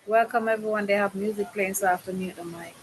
Welcome everyone. They have music playing, so I have to mute the mic.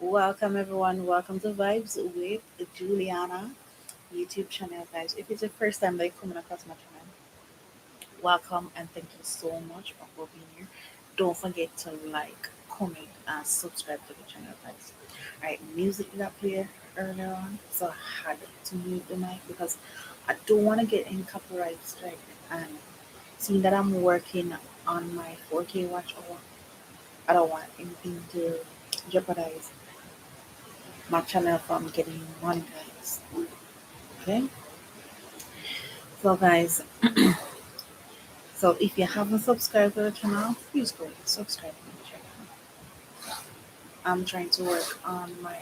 Welcome everyone. Welcome to Vibes with Juliana YouTube channel, guys. If it's your first time that you're coming across my channel, welcome and thank you so much for being here. Don't forget to like, comment, and subscribe to the channel, guys. Alright, music that played earlier on, so I had to mute the mic because I don't want to get any copyright strike. And seeing that I'm working on my 4K watch hour, I don't want anything to jeopardize my channel from getting monetized. Okay, so guys, so if you haven't subscribed to the channel, please go and subscribe to the channel. I'm trying to work on my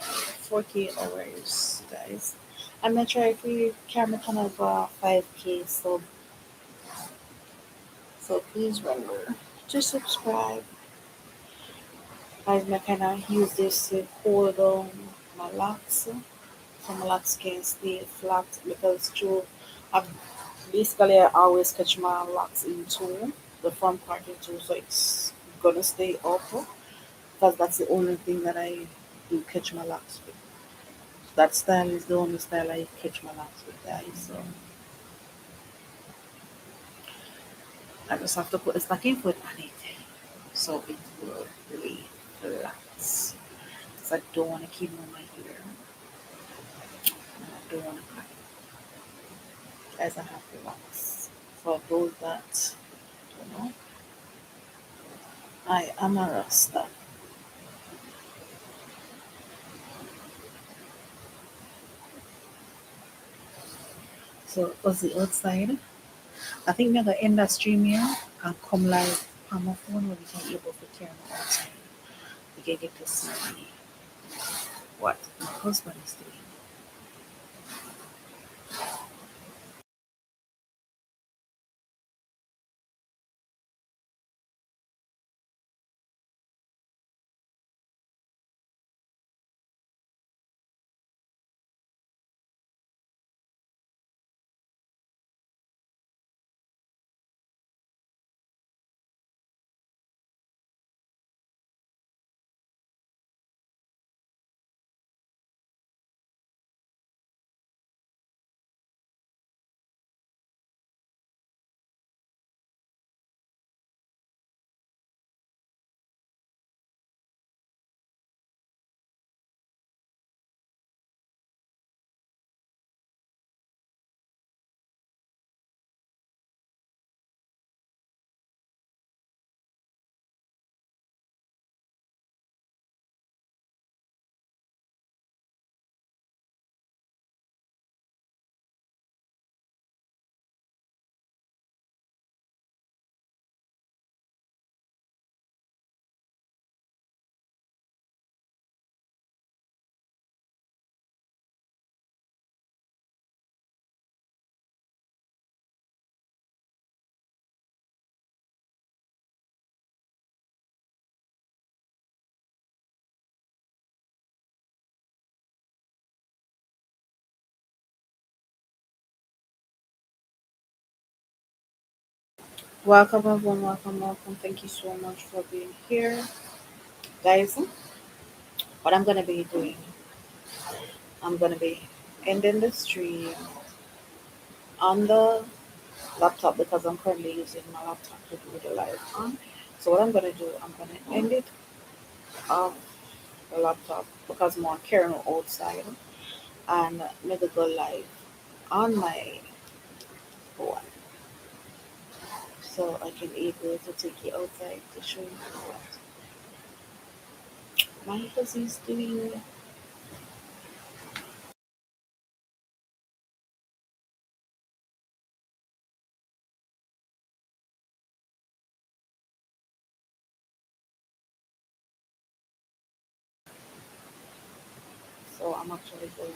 4K hours, guys. I'm gonna try to carry my channel for 5K, so please remember to subscribe. Guys, I kind of use this to hold on my locks, so my locks can stay flat because through I basically I always catch my locks in two, the front part in two, so it's gonna stay up because that's the only thing that I do catch my locks with. That style is the only style I catch my locks with, guys. So I just have to put the stocking foot on it so it will really relax. Because I don't want to keep on my hair. And I don't want to cut it. Guys, I have relax. For those that don't know, I am a Rasta. So was the outside. I think we're gonna end that stream here and come live on my phone where we can be able to turn outside. We can get to see what my husband is doing. Welcome everyone, welcome. Thank you so much for being here. Guys, what I'm gonna be doing, I'm gonna be ending the stream on the laptop because I'm currently using my laptop to do the live on. So what I'm gonna do, I'm gonna end it off the laptop because I'm on carrying outside and make it go live on my phone. So I can able to take you outside to show you what my husband is doing. So I'm actually going.